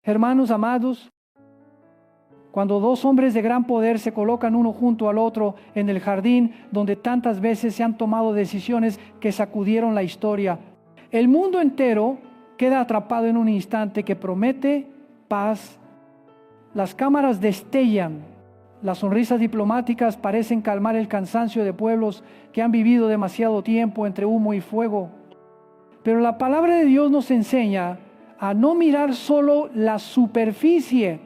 Hermanos amados, cuando dos hombres de gran poder se colocan uno junto al otro en el jardín donde tantas veces se han tomado decisiones que sacudieron la historia, el mundo entero queda atrapado en un instante que promete paz. Las cámaras destellan, las sonrisas diplomáticas parecen calmar el cansancio de pueblos que han vivido demasiado tiempo entre humo y fuego. Pero la palabra de Dios nos enseña a no mirar solo la superficie.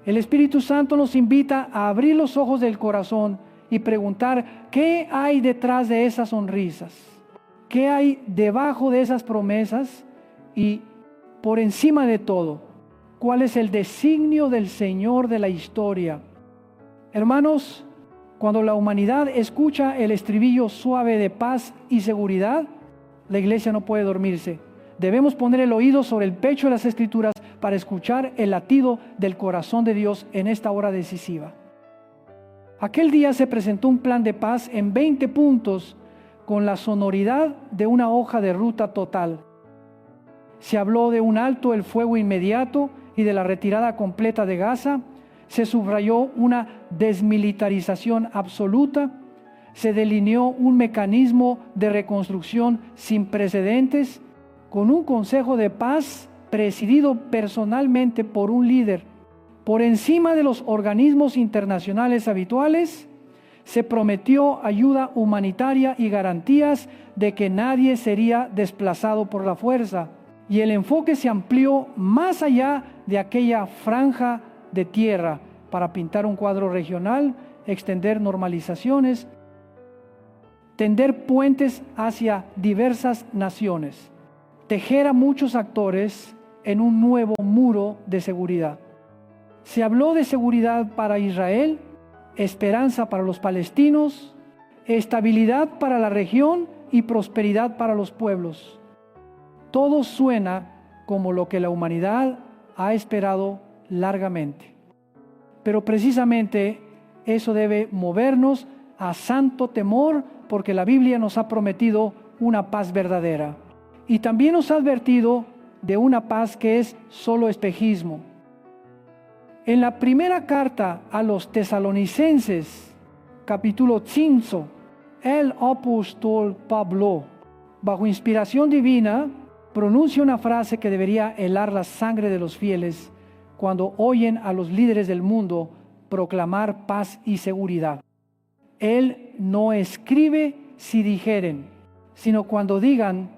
El Espíritu Santo nos invita a abrir los ojos del corazón y preguntar qué hay detrás de esas sonrisas, qué hay debajo de esas promesas y, por encima de todo, cuál es el designio del Señor de la historia. Hermanos, cuando la humanidad escucha el estribillo suave de paz y seguridad, la iglesia no puede dormirse. Debemos poner el oído sobre el pecho de las Escrituras para escuchar el latido del corazón de Dios en esta hora decisiva. Aquel día se presentó un plan de paz en 20 puntos con la sonoridad de una hoja de ruta total. Se habló de un alto el fuego inmediato y de la retirada completa de Gaza. Se subrayó una desmilitarización absoluta. Se delineó un mecanismo de reconstrucción sin precedentes, con un consejo de paz presidido personalmente por un líder. Por encima de los organismos internacionales habituales, se prometió ayuda humanitaria y garantías de que nadie sería desplazado por la fuerza. Y el enfoque se amplió más allá de aquella franja de tierra para pintar un cuadro regional, extender normalizaciones, tender puentes hacia diversas naciones, tejer a muchos actores en un nuevo muro de seguridad. Se habló de seguridad para Israel, esperanza para los palestinos, estabilidad para la región y prosperidad para los pueblos. Todo suena como lo que la humanidad ha esperado largamente. Pero precisamente eso debe movernos a santo temor, porque la Biblia nos ha prometido una paz verdadera. Y también nos ha advertido de una paz que es solo espejismo. En la primera carta a los tesalonicenses, capítulo 5, el apóstol Pablo, bajo inspiración divina, pronuncia una frase que debería helar la sangre de los fieles cuando oyen a los líderes del mundo proclamar paz y seguridad. Él no escribe si dijeren, sino cuando digan,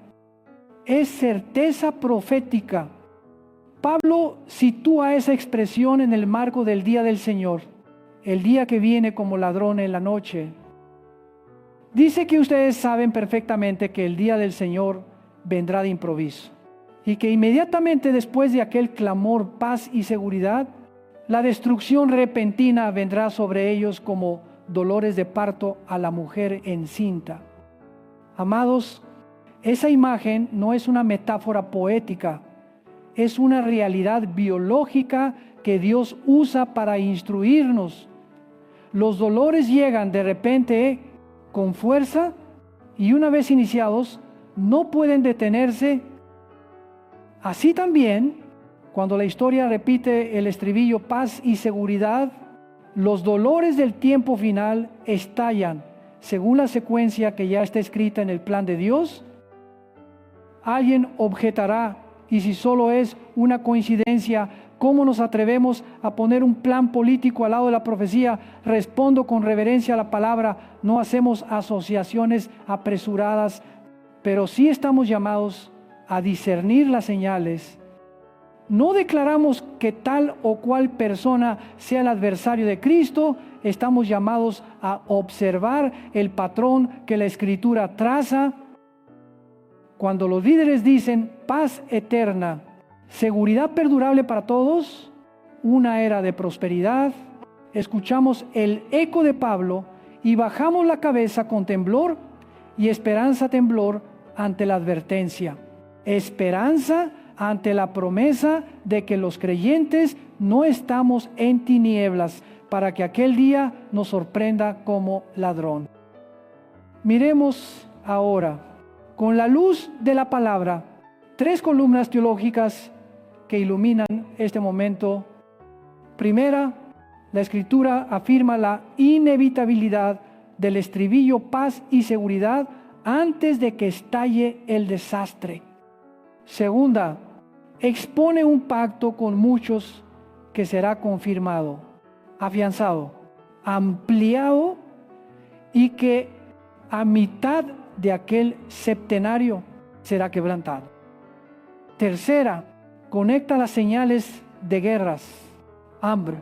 es certeza profética. Pablo sitúa esa expresión en el marco del día del Señor, el día que viene como ladrón en la noche. Dice que ustedes saben perfectamente que el día del Señor vendrá de improviso y que inmediatamente después de aquel clamor, paz y seguridad, la destrucción repentina vendrá sobre ellos como dolores de parto a la mujer encinta. Amados, esa imagen no es una metáfora poética, es una realidad biológica que Dios usa para instruirnos. Los dolores llegan de repente con fuerza y una vez iniciados no pueden detenerse. Así también, cuando la historia repite el estribillo paz y seguridad, los dolores del tiempo final estallan según la secuencia que ya está escrita en el plan de Dios. Alguien objetará, y si solo es una coincidencia, ¿cómo nos atrevemos a poner un plan político al lado de la profecía? Respondo con reverencia a la palabra, no hacemos asociaciones apresuradas, pero sí estamos llamados a discernir las señales. No declaramos que tal o cual persona sea el adversario de Cristo, estamos llamados a observar el patrón que la Escritura traza. Cuando los líderes dicen paz eterna, seguridad perdurable para todos, una era de prosperidad, escuchamos el eco de Pablo y bajamos la cabeza con temblor y esperanza temblor ante la advertencia. Esperanza ante la promesa de que los creyentes no estamos en tinieblas para que aquel día nos sorprenda como ladrón. Miremos ahora, con la luz de la palabra, 3 columnas teológicas que iluminan este momento. Primera, la Escritura afirma la inevitabilidad del estribillo paz y seguridad antes de que estalle el desastre. Segunda, expone un pacto con muchos que será confirmado, afianzado, ampliado y que a mitad de aquel septenario será quebrantado. Tercera, conecta las señales de guerras, hambre,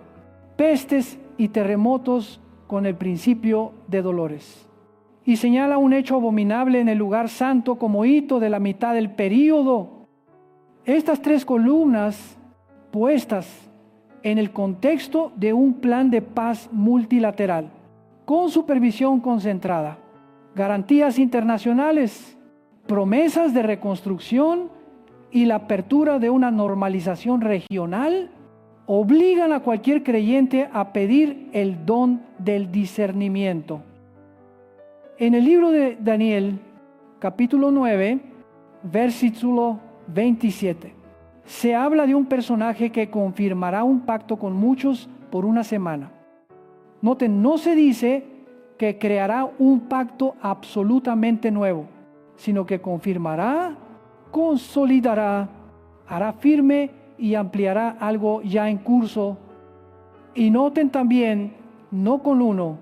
pestes y terremotos con el principio de dolores. Y señala un hecho abominable en el lugar santo como hito de la mitad del período. Estas tres columnas puestas en el contexto de un plan de paz multilateral, con supervisión concentrada, garantías internacionales, promesas de reconstrucción y la apertura de una normalización regional, obligan a cualquier creyente a pedir el don del discernimiento. En el libro de Daniel, capítulo 9, versículo 27, se habla de un personaje que confirmará un pacto con muchos por una semana. Noten, no se dice que creará un pacto absolutamente nuevo, sino que confirmará, consolidará, hará firme y ampliará algo ya en curso. Y noten también, no con uno,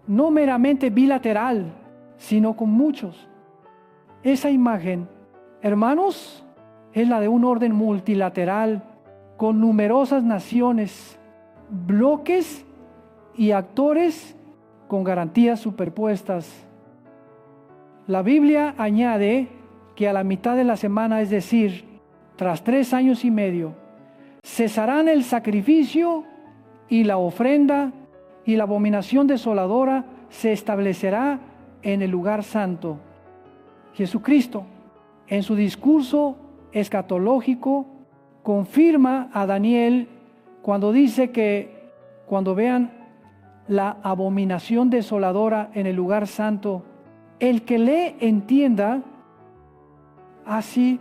no meramente bilateral, sino con muchos. Esa imagen, hermanos, es la de un orden multilateral con numerosas naciones, bloques y actores con garantías superpuestas. La Biblia añade que a la mitad de la semana, es decir, tras 3 años y medio, cesarán el sacrificio y la ofrenda, y la abominación desoladora se establecerá en el lugar santo. Jesucristo, en su discurso escatológico, confirma a Daniel cuando dice que cuando vean la abominación desoladora en el lugar santo, el que lee entienda. Así,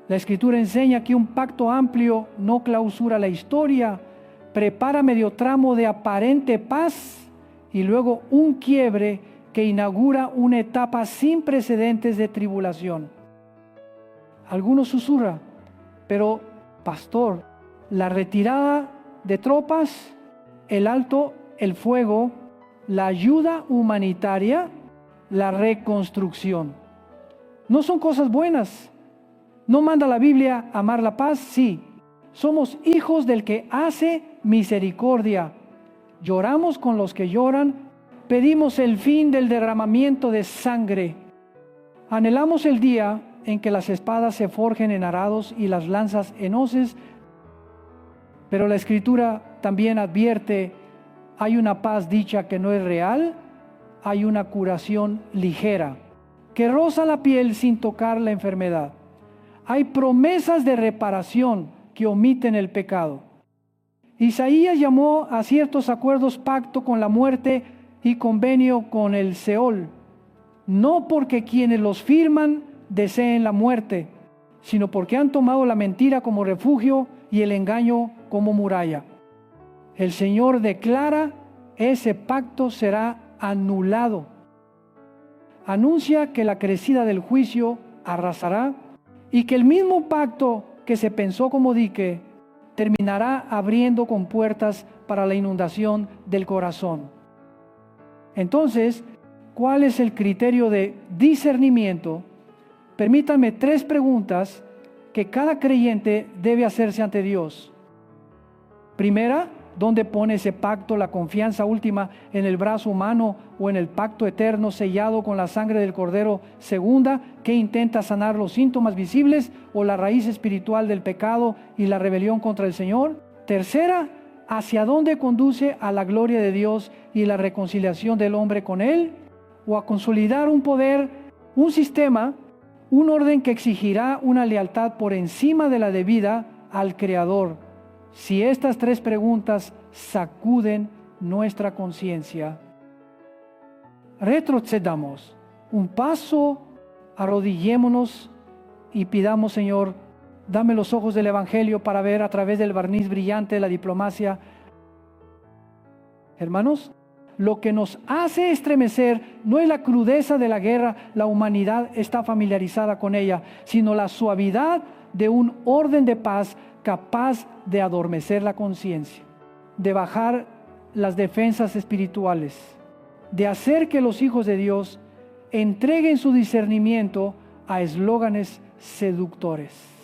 la Escritura enseña que un pacto amplio no clausura la historia, prepara medio tramo de aparente paz y luego un quiebre que inaugura una etapa sin precedentes de tribulación. Algunos susurran, pero pastor, la retirada de tropas, el alto el fuego, la ayuda humanitaria, la reconstrucción, ¿no son cosas buenas? ¿No manda la Biblia amar la paz? Sí. Somos hijos del que hace misericordia. Lloramos con los que lloran. Pedimos el fin del derramamiento de sangre. Anhelamos el día en que las espadas se forjen en arados y las lanzas en hoces. Pero la Escritura también advierte, hay una paz dicha que no es real, hay una curación ligera, que roza la piel sin tocar la enfermedad. Hay promesas de reparación que omiten el pecado. Isaías llamó a ciertos acuerdos pacto con la muerte y convenio con el Seol, no porque quienes los firman deseen la muerte, sino porque han tomado la mentira como refugio y el engaño como muralla. El Señor declara, ese pacto será anulado. Anuncia que la crecida del juicio arrasará y que el mismo pacto que se pensó como dique terminará abriendo compuertas para la inundación del corazón. Entonces, ¿cuál es el criterio de discernimiento? Permítanme 3 preguntas que cada creyente debe hacerse ante Dios. Primera, ¿dónde pone ese pacto la confianza última? ¿En el brazo humano o en el pacto eterno sellado con la sangre del Cordero? Segunda, ¿qué intenta sanar los síntomas visibles o la raíz espiritual del pecado y la rebelión contra el Señor? Tercera, ¿hacia dónde conduce a la gloria de Dios y la reconciliación del hombre con Él? ¿O a consolidar un poder, un sistema, un orden que exigirá una lealtad por encima de la debida al Creador? Si estas 3 preguntas sacuden nuestra conciencia, retrocedamos un paso, arrodillémonos y pidamos, Señor, Dame los ojos del Evangelio para ver a través del barniz brillante de la diplomacia. Hermanos, lo que nos hace estremecer no es la crudeza de la guerra, la humanidad está familiarizada con ella, sino la suavidad de un orden de paz capaz de adormecer la conciencia, de bajar las defensas espirituales, de hacer que los hijos de Dios entreguen su discernimiento a eslóganes seductores.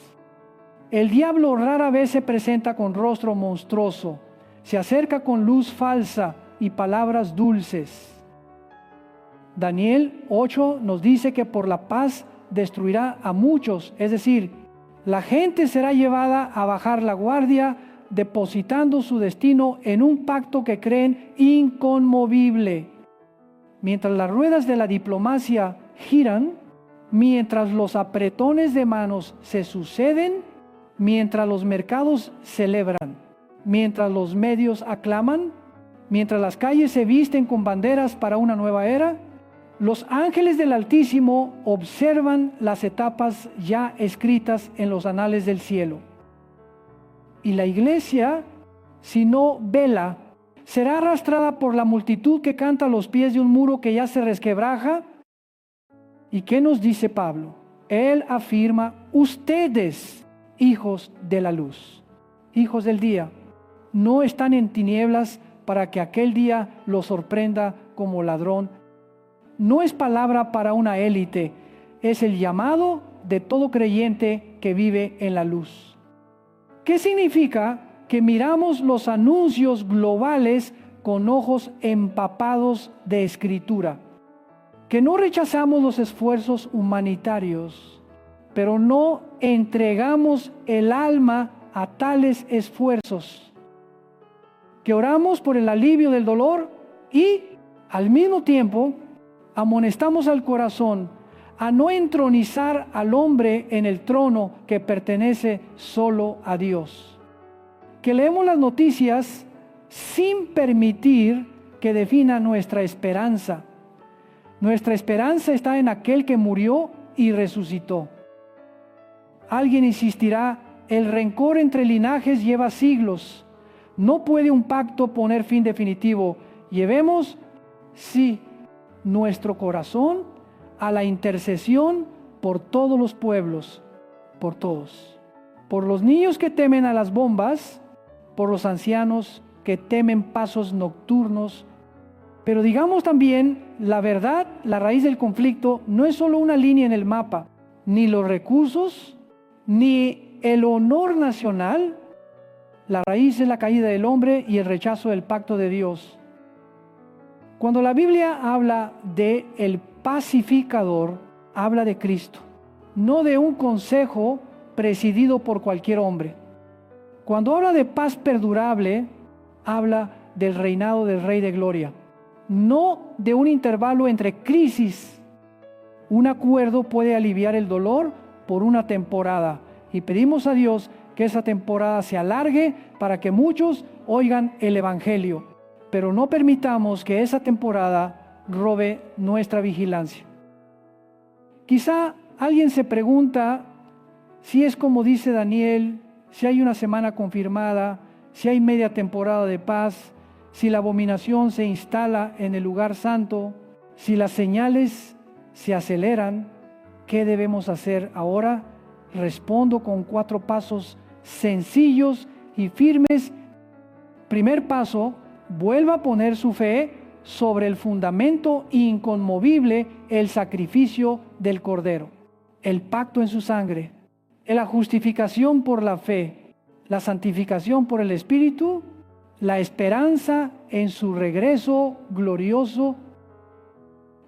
El diablo rara vez se presenta con rostro monstruoso, se acerca con luz falsa y palabras dulces. Daniel 8 nos dice que por la paz destruirá a muchos, es decir, la gente será llevada a bajar la guardia, depositando su destino en un pacto que creen inconmovible. Mientras las ruedas de la diplomacia giran, mientras los apretones de manos se suceden, mientras los mercados celebran, mientras los medios aclaman, mientras las calles se visten con banderas para una nueva era, los ángeles del Altísimo observan las etapas ya escritas en los anales del cielo. Y la iglesia, si no vela, será arrastrada por la multitud que canta a los pies de un muro que ya se resquebraja. ¿Y qué nos dice Pablo? Él afirma: ustedes, hijos de la luz, hijos del día, no están en tinieblas para que aquel día los sorprenda como ladrón. No es palabra para una élite, es el llamado de todo creyente que vive en la luz. ¿Qué significa? Que miramos los anuncios globales con ojos empapados de escritura, que no rechazamos los esfuerzos humanitarios, pero no entregamos el alma a tales esfuerzos, que oramos por el alivio del dolor y al mismo tiempo amonestamos al corazón a no entronizar al hombre en el trono que pertenece solo a Dios. Que leemos las noticias sin permitir que defina nuestra esperanza. Nuestra esperanza está en aquel que murió y resucitó. Alguien insistirá: el rencor entre linajes lleva siglos. No puede un pacto poner fin definitivo. Llevemos, sí, nuestro corazón a la intercesión por todos los pueblos, por todos. Por los niños que temen a las bombas, por los ancianos que temen pasos nocturnos. Pero digamos también la verdad, la raíz del conflicto no es solo una línea en el mapa, ni los recursos, ni el honor nacional. La raíz es la caída del hombre y el rechazo del pacto de Dios. Cuando la Biblia habla de el pacificador, habla de Cristo, no de un consejo presidido por cualquier hombre. Cuando habla de paz perdurable, habla del reinado del Rey de Gloria, no de un intervalo entre crisis. Un acuerdo puede aliviar el dolor por una temporada y pedimos a Dios que esa temporada se alargue para que muchos oigan el Evangelio, pero no permitamos que esa temporada robe nuestra vigilancia. Quizá alguien se pregunta si es como dice Daniel, si hay una semana confirmada, si hay media temporada de paz, si la abominación se instala en el lugar santo, si las señales se aceleran. ¿Qué debemos hacer ahora? Respondo con 4 pasos sencillos y firmes. Primer paso: vuelva a poner su fe sobre el fundamento inconmovible, el sacrificio del Cordero, el pacto en su sangre, la justificación por la fe, la santificación por el Espíritu, la esperanza en su regreso glorioso.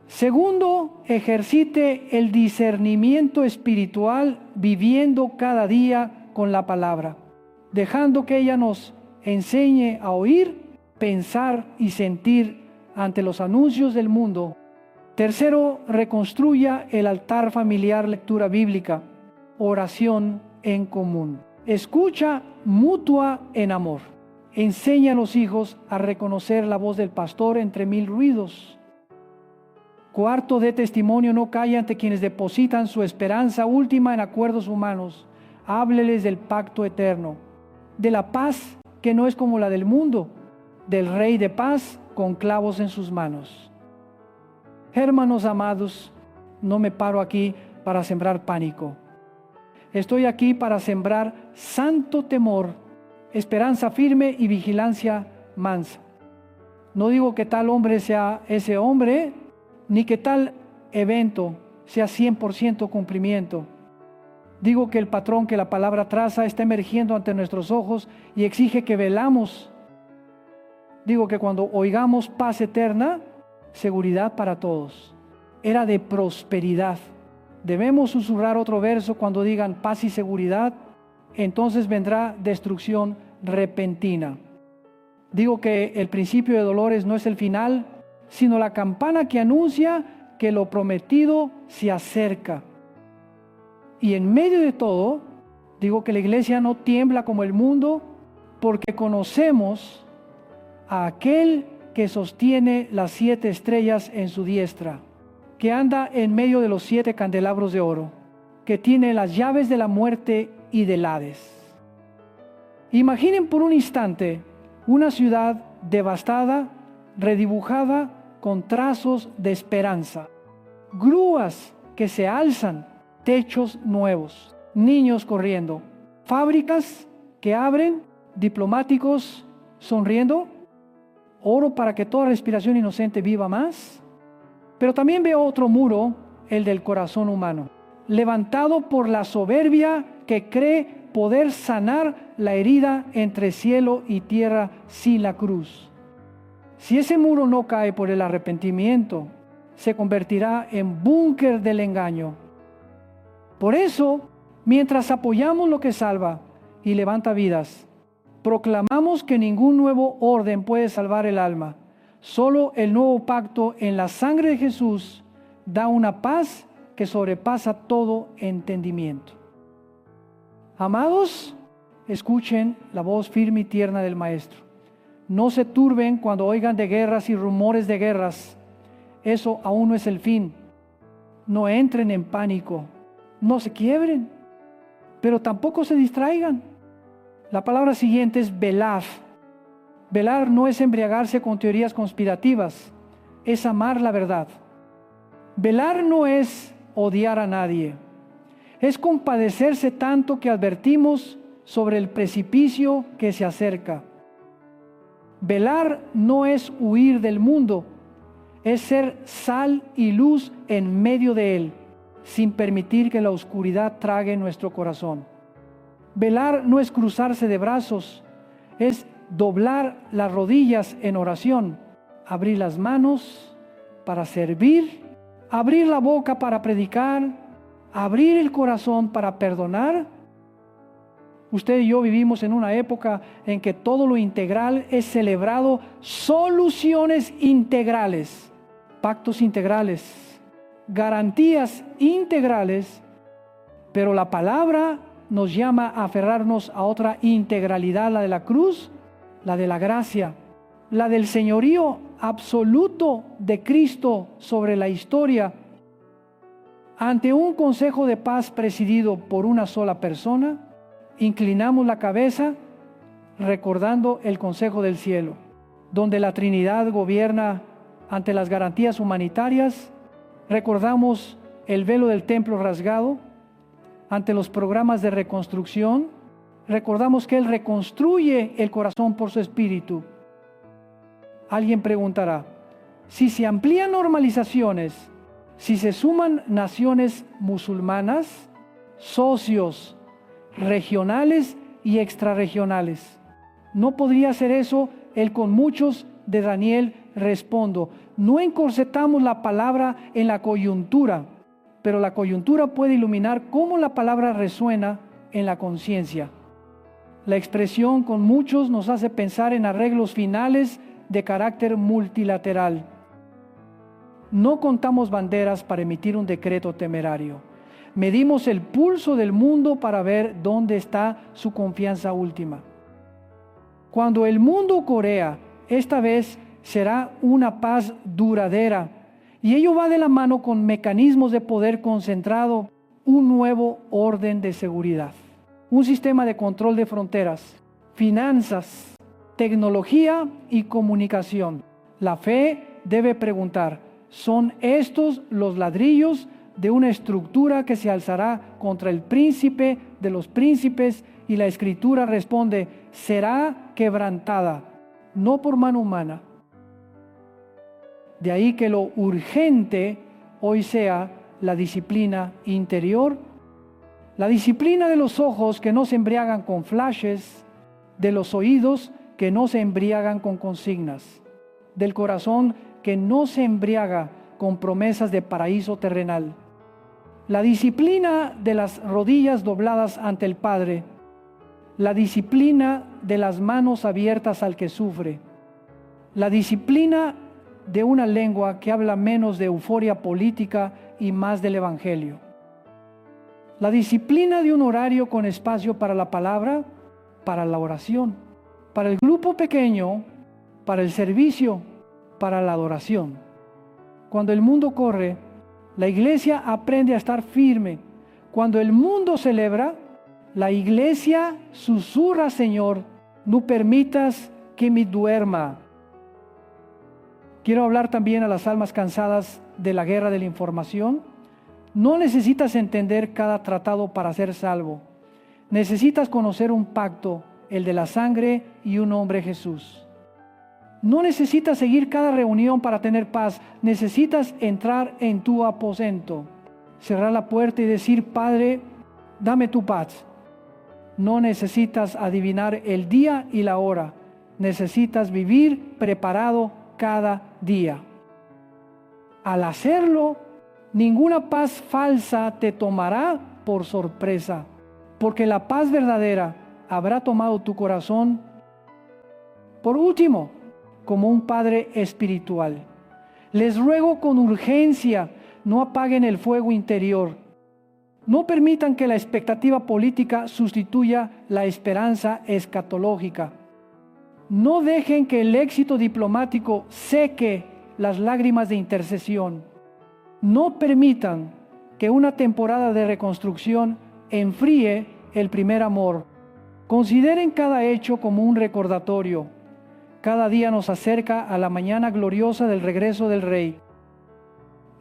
Segundo, ejercite el discernimiento espiritual viviendo cada día con la palabra, dejando que ella nos enseñe a oír, pensar y sentir ante los anuncios del mundo. Tercero, reconstruya el altar familiar, lectura bíblica, oración en común, escucha mutua en amor. Enseña a los hijos a reconocer la voz del pastor entre mil ruidos. Cuarto, de testimonio, no calla ante quienes depositan su esperanza última en acuerdos humanos. Hábleles del pacto eterno, de la paz que no es como la del mundo, del Rey de paz con clavos en sus manos. Hermanos amados, no me paro aquí para sembrar pánico. Estoy aquí para sembrar santo temor, esperanza firme y vigilancia mansa. No digo que tal hombre sea ese hombre, ni que tal evento sea 100% cumplimiento. Digo que el patrón que la palabra traza está emergiendo ante nuestros ojos y exige que velamos. Digo que cuando oigamos paz eterna, seguridad para todos. Era de prosperidad. Debemos susurrar otro verso cuando digan paz y seguridad, entonces vendrá destrucción repentina. Digo que el principio de dolores no es el final, sino la campana que anuncia que lo prometido se acerca. Y en medio de todo, digo que la iglesia no tiembla como el mundo, porque conocemos a aquel que sostiene las 7 estrellas en su diestra, que anda en medio de los 7 candelabros de oro, que tiene las llaves de la muerte y del Hades. Imaginen por un instante una ciudad devastada, redibujada con trazos de esperanza, grúas que se alzan, techos nuevos, niños corriendo, fábricas que abren, diplomáticos sonriendo, oro para que toda respiración inocente viva más. Pero también veo otro muro, el del corazón humano, levantado por la soberbia que cree poder sanar la herida entre cielo y tierra sin la cruz. Si ese muro no cae por el arrepentimiento, se convertirá en búnker del engaño. Por eso, mientras apoyamos lo que salva y levanta vidas, proclamamos que ningún nuevo orden puede salvar el alma. Solo el nuevo pacto en la sangre de Jesús da una paz que sobrepasa todo entendimiento. Amados, escuchen la voz firme y tierna del Maestro. No se turben cuando oigan de guerras y rumores de guerras. Eso aún no es el fin. No entren en pánico. No se quiebren, pero tampoco se distraigan. La palabra siguiente es velad. Velar no es embriagarse con teorías conspirativas, es amar la verdad. Velar no es odiar a nadie, es compadecerse tanto que advertimos sobre el precipicio que se acerca. Velar no es huir del mundo, es ser sal y luz en medio de él, sin permitir que la oscuridad trague nuestro corazón. Velar no es cruzarse de brazos, es doblar las rodillas en oración, abrir las manos para servir, abrir la boca para predicar, abrir el corazón para perdonar. Usted y yo vivimos en una época en que todo lo integral es celebrado, soluciones integrales, pactos integrales, garantías integrales, pero la palabra nos llama a aferrarnos a otra integralidad, la de la cruz, la de la gracia, la del señorío absoluto de Cristo sobre la historia. Ante un consejo de paz presidido por una sola persona, inclinamos la cabeza recordando el consejo del cielo, donde la Trinidad gobierna ante las garantías humanitarias. Recordamos el velo del templo rasgado ante los programas de reconstrucción. Recordamos que Él reconstruye el corazón por su espíritu. Alguien preguntará, si se amplían normalizaciones, si se suman naciones musulmanas, socios regionales y extrarregionales, ¿no podría ser eso el con muchos de Daniel? Respondo, no encorsetamos la palabra en la coyuntura, pero la coyuntura puede iluminar cómo la palabra resuena en la conciencia. La expresión con muchos nos hace pensar en arreglos finales de carácter multilateral. No contamos banderas para emitir un decreto temerario. Medimos el pulso del mundo para ver dónde está su confianza última. Cuando el mundo corea, esta vez será una paz duradera, y ello va de la mano con mecanismos de poder concentrado, un nuevo orden de seguridad. un sistema de control de fronteras, finanzas, tecnología y comunicación. La fe debe preguntar, ¿son estos los ladrillos de una estructura que se alzará contra el príncipe de los príncipes? Y la Escritura responde, será quebrantada, no por mano humana. De ahí que lo urgente hoy sea la disciplina interior, la disciplina de los ojos que no se embriagan con flashes, de los oídos que no se embriagan con consignas, del corazón que no se embriaga con promesas de paraíso terrenal, la disciplina de las rodillas dobladas ante el Padre, la disciplina de las manos abiertas al que sufre, la disciplina de una lengua que habla menos de euforia política y más del Evangelio, la disciplina de un horario con espacio para la palabra, para la oración, para el grupo pequeño, para el servicio, para la adoración. Cuando el mundo corre, la iglesia aprende a estar firme. Cuando el mundo celebra, la iglesia susurra, Señor, no permitas que me duerma. Quiero hablar también a las almas cansadas de la guerra de la información. No necesitas entender cada tratado para ser salvo. Necesitas conocer un pacto, el de la sangre y un hombre, Jesús. No necesitas seguir cada reunión para tener paz. Necesitas entrar en tu aposento, cerrar la puerta y decir, Padre, dame tu paz. No necesitas adivinar el día y la hora. Necesitas vivir preparado cada día. Al hacerlo, ninguna paz falsa te tomará por sorpresa, porque la paz verdadera habrá tomado tu corazón. Por último, como un padre espiritual, les ruego con urgencia, no apaguen el fuego interior. No permitan que la expectativa política sustituya la esperanza escatológica. No dejen que el éxito diplomático seque las lágrimas de intercesión. No permitan que una temporada de reconstrucción enfríe el primer amor. Consideren cada hecho como un recordatorio. Cada día nos acerca a la mañana gloriosa del regreso del Rey.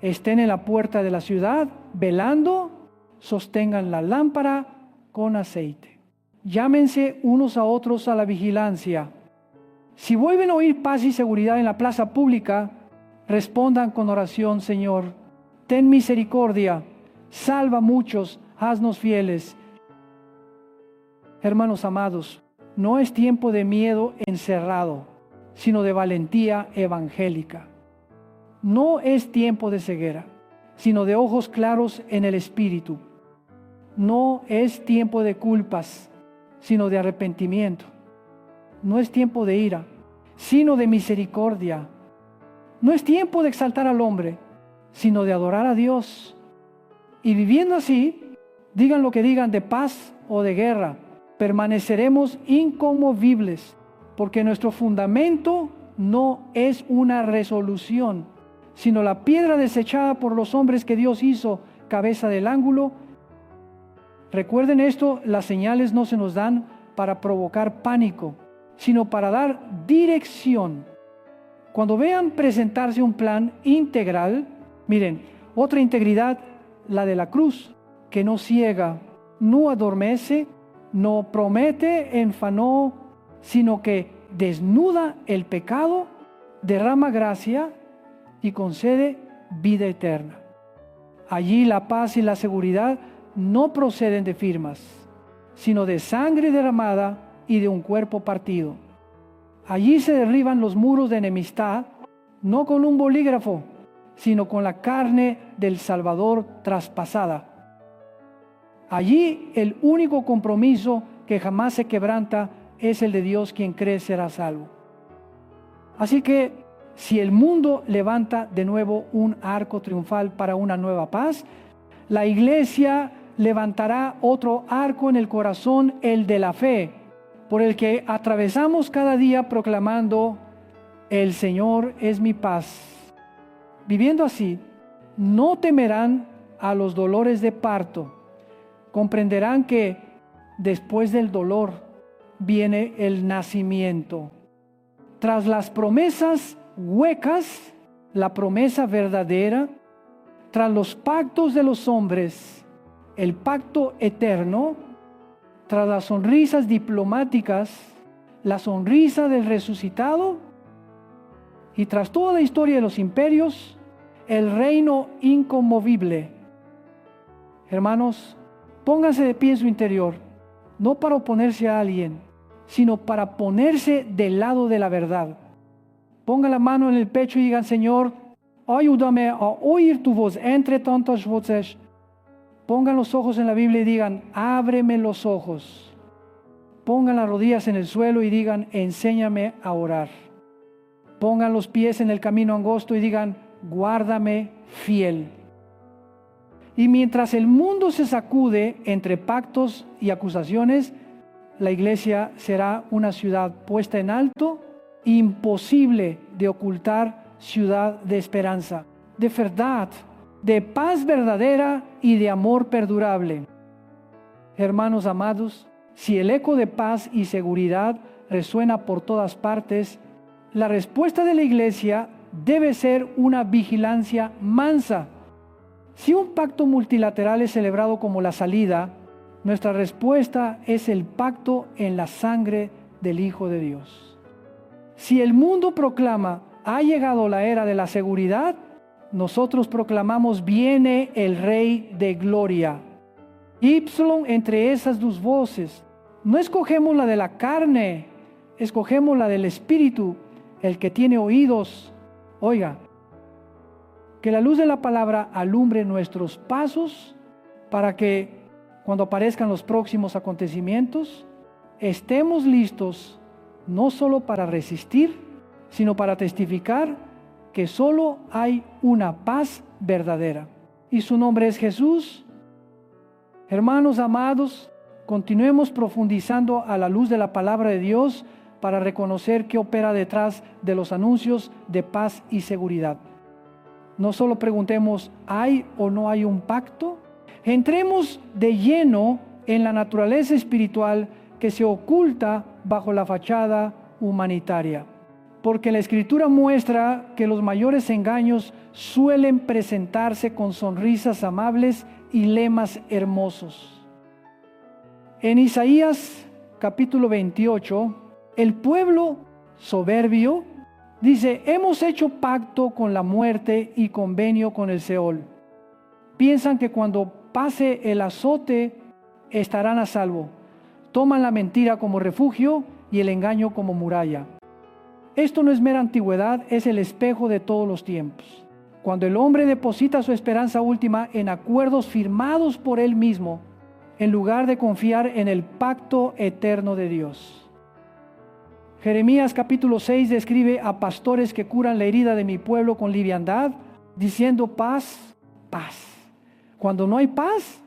Estén en la puerta de la ciudad, velando, sostengan la lámpara con aceite. Llámense unos a otros a la vigilancia. Si vuelven a oír paz y seguridad en la plaza pública, respondan con oración, Señor, ten misericordia, salva a muchos, haznos fieles. Hermanos amados, no es tiempo de miedo encerrado, sino de valentía evangélica. No es tiempo de ceguera, sino de ojos claros en el Espíritu. No es tiempo de culpas, sino de arrepentimiento. No es tiempo de ira, sino de misericordia. No es tiempo de exaltar al hombre, sino de adorar a Dios. Y viviendo así, digan lo que digan de paz o de guerra, permaneceremos inconmovibles, porque nuestro fundamento no es una resolución, sino la piedra desechada por los hombres que Dios hizo cabeza del ángulo. Recuerden esto, las señales no se nos dan para provocar pánico, sino para dar dirección. Cuando vean presentarse un plan integral, miren, otra integridad, la de la cruz, que no ciega, no adormece, no promete en vano, sino que desnuda el pecado, derrama gracia y concede vida eterna. Allí la paz y la seguridad no proceden de firmas, sino de sangre derramada y de un cuerpo partido. Allí se derriban los muros de enemistad, no con un bolígrafo, sino con la carne del Salvador traspasada. Allí el único compromiso que jamás se quebranta es el de Dios, quien cree será salvo. Así que si el mundo levanta de nuevo un arco triunfal para una nueva paz, la iglesia levantará otro arco en el corazón, el de la fe, por el que atravesamos cada día proclamando: el Señor es mi paz. Viviendo así, no temerán a los dolores de parto. Comprenderán que después del dolor, viene el nacimiento. Tras las promesas huecas, la promesa verdadera. Tras los pactos de los hombres, el pacto eterno. Tras las sonrisas diplomáticas, la sonrisa del resucitado. Y tras toda la historia de los imperios, el reino inconmovible. Hermanos, pónganse de pie en su interior, no para oponerse a alguien, sino para ponerse del lado de la verdad. Pongan la mano en el pecho y digan: Señor, ayúdame a oír tu voz entre tantas voces. Pongan los ojos en la Biblia y digan: ábreme los ojos. Pongan las rodillas en el suelo y digan: enséñame a orar. Pongan los pies en el camino angosto y digan: guárdame fiel. Y mientras el mundo se sacude entre pactos y acusaciones, la iglesia será una ciudad puesta en alto, imposible de ocultar, ciudad de esperanza, de verdad, de paz verdadera y de amor perdurable. Hermanos amados, si el eco de paz y seguridad resuena por todas partes, la respuesta de la iglesia debe ser una vigilancia mansa. Si un pacto multilateral es celebrado como la salida, nuestra respuesta es el pacto en la sangre del Hijo de Dios. Si el mundo proclama: ha llegado la era de la seguridad, nosotros proclamamos: viene el Rey de Gloria. Ipsilon entre esas dos voces. No escogemos la de la carne, escogemos la del Espíritu. El que tiene oídos, oiga. Que la luz de la palabra alumbre nuestros pasos para que cuando aparezcan los próximos acontecimientos, estemos listos no solo para resistir, sino para testificar que solo hay una paz verdadera. Y su nombre es Jesús. Hermanos amados, continuemos profundizando a la luz de la palabra de Dios para reconocer qué opera detrás de los anuncios de paz y seguridad. No solo preguntemos: ¿hay o no hay un pacto? Entremos de lleno en la naturaleza espiritual que se oculta bajo la fachada humanitaria. Porque la Escritura muestra que los mayores engaños suelen presentarse con sonrisas amables y lemas hermosos. En Isaías capítulo 28, el pueblo soberbio dice: hemos hecho pacto con la muerte y convenio con el Seol. Piensan que cuando pase el azote estarán a salvo. Toman la mentira como refugio y el engaño como muralla. Esto no es mera antigüedad, es el espejo de todos los tiempos. Cuando el hombre deposita su esperanza última en acuerdos firmados por él mismo, en lugar de confiar en el pacto eterno de Dios. Jeremías capítulo 6 describe a pastores que curan la herida de mi pueblo con liviandad, diciendo: paz, paz. Cuando no hay paz,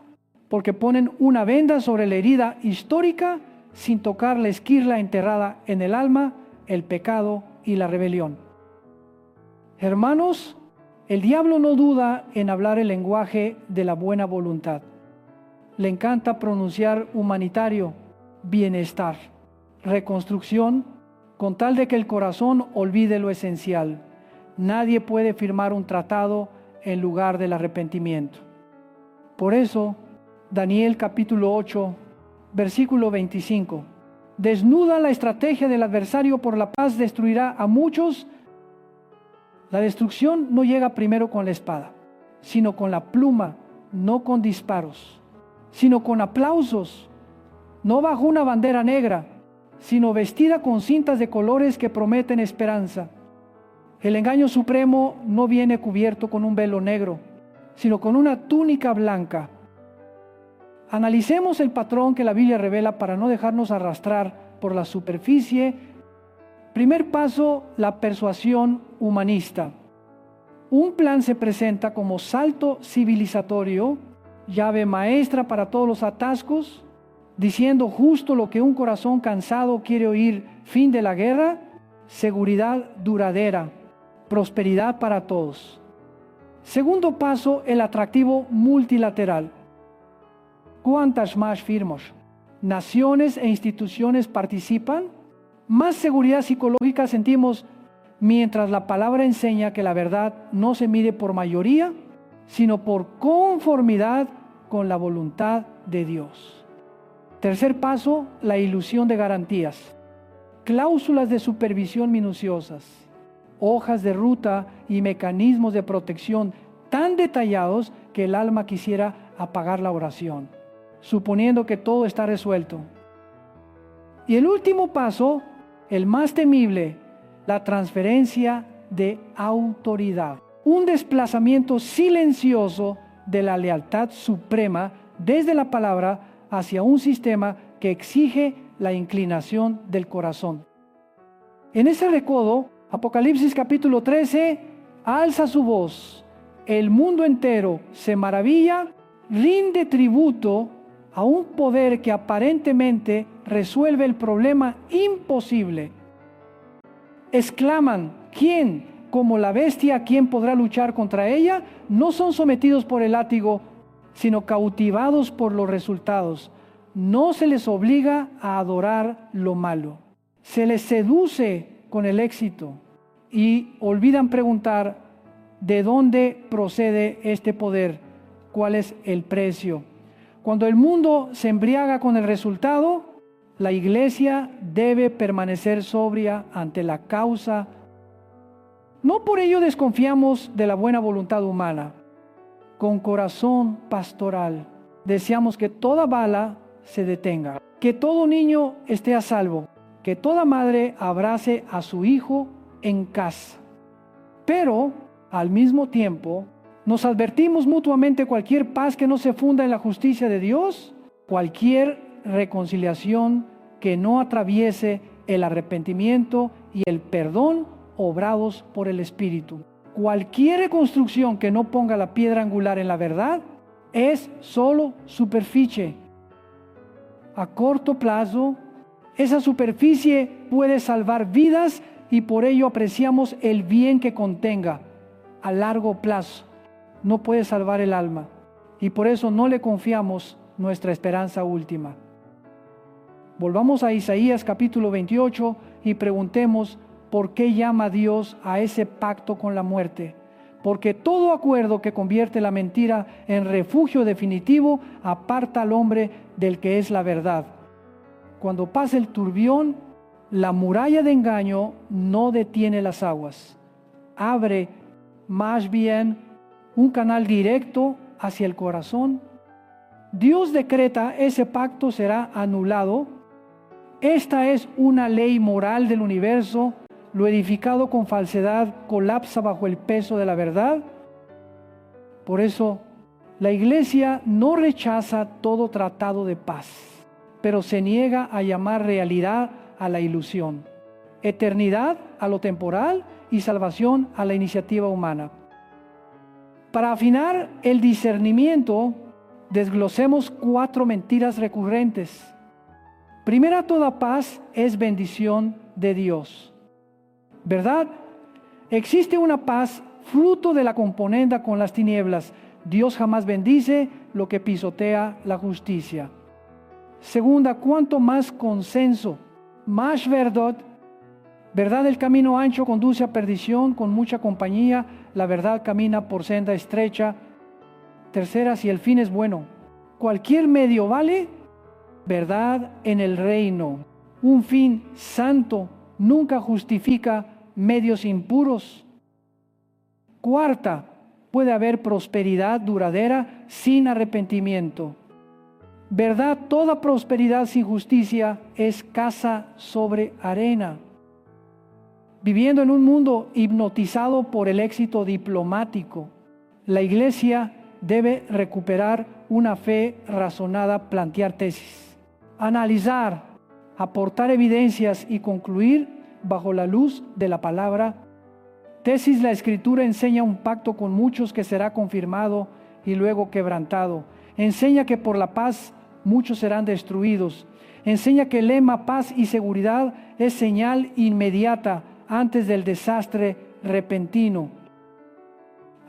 porque ponen una venda sobre la herida histórica sin tocar la esquirla enterrada en el alma, el pecado y la rebelión. Hermanos, el diablo no duda en hablar el lenguaje de la buena voluntad. Le encanta pronunciar humanitario, bienestar, reconstrucción, con tal de que el corazón olvide lo esencial. Nadie puede firmar un tratado en lugar del arrepentimiento. Por eso, Daniel capítulo 8, versículo 25. Desnuda la estrategia del adversario por la paz, destruirá a muchos. La destrucción no llega primero con la espada, sino con la pluma, no con disparos, sino con aplausos, no bajo una bandera negra, sino vestida con cintas de colores que prometen esperanza. El engaño supremo no viene cubierto con un velo negro, sino con una túnica blanca. Analicemos el patrón que la Biblia revela para no dejarnos arrastrar por la superficie. Primer paso, la persuasión humanista. Un plan se presenta como salto civilizatorio, llave maestra para todos los atascos, diciendo justo lo que un corazón cansado quiere oír: fin de la guerra, seguridad duradera, prosperidad para todos. Segundo paso, el atractivo multilateral. ¿Cuántas más firmas? naciones e instituciones participan, más seguridad psicológica sentimos mientras la palabra enseña que la verdad no se mide por mayoría, sino por conformidad con la voluntad de Dios. Tercer paso, la ilusión de garantías. Cláusulas de supervisión minuciosas, hojas de ruta y mecanismos de protección tan detallados que el alma quisiera apagar la oración, suponiendo que todo está resuelto. Y el último paso, el más temible, la transferencia de autoridad. Un desplazamiento silencioso de la lealtad suprema desde la palabra hacia un sistema que exige la inclinación del corazón. En ese recodo, Apocalipsis capítulo 13, alza su voz. El mundo entero se maravilla, rinde tributo a un poder que aparentemente resuelve el problema imposible. Exclaman, ¿quién? Como la bestia, ¿quién podrá luchar contra ella? No son sometidos por el látigo, sino cautivados por los resultados. No se les obliga a adorar lo malo. Se les seduce con el éxito y olvidan preguntar de dónde procede este poder, cuál es el precio. Cuando el mundo se embriaga con el resultado, la iglesia debe permanecer sobria ante la causa. No por ello desconfiamos de la buena voluntad humana. Con corazón pastoral deseamos que toda bala se detenga, que todo niño esté a salvo, que toda madre abrace a su hijo en casa. Pero, al mismo tiempo, nos advertimos mutuamente cualquier paz que no se funda en la justicia de Dios, cualquier reconciliación que no atraviese el arrepentimiento y el perdón obrados por el Espíritu. Cualquier reconstrucción que no ponga la piedra angular en la verdad es solo superficie. A corto plazo, esa superficie puede salvar vidas y por ello apreciamos el bien que contenga. A largo plazo, no puede salvar el alma y por eso no le confiamos nuestra esperanza última. Volvamos a Isaías capítulo 28 y preguntemos por qué llama Dios a ese pacto con la muerte. Porque todo acuerdo que convierte la mentira en refugio definitivo aparta al hombre del que es la verdad. Cuando pasa el turbión, la muralla de engaño no detiene las aguas. Abre más bien un canal directo hacia el corazón. Dios decreta ese pacto será anulado. Esta es una ley moral del universo. Lo edificado con falsedad colapsa bajo el peso de la verdad. Por eso, la Iglesia no rechaza todo tratado de paz, pero se niega a llamar realidad a la ilusión, eternidad a lo temporal y salvación a la iniciativa humana. Para afinar el discernimiento, desglosemos 4 mentiras recurrentes. Primera, toda paz es bendición de Dios. ¿Verdad? Existe una paz fruto de la componenda con las tinieblas. Dios jamás bendice lo que pisotea la justicia. Segunda, cuanto más consenso, más verdad. ¿Verdad? El camino ancho conduce a perdición, con mucha compañía. La verdad camina por senda estrecha. Tercera, si el fin es bueno, cualquier medio vale. Verdad en el reino. Un fin santo nunca justifica medios impuros. Cuarta, puede haber prosperidad duradera sin arrepentimiento. Verdad, toda prosperidad sin justicia es casa sobre arena. Viviendo en un mundo hipnotizado por el éxito diplomático, la Iglesia debe recuperar una fe razonada, plantear tesis, analizar, aportar evidencias y concluir bajo la luz de la palabra. Tesis: la Escritura enseña un pacto con muchos que será confirmado y luego quebrantado. Enseña que por la paz muchos serán destruidos. Enseña que el lema paz y seguridad es señal inmediata antes del desastre repentino.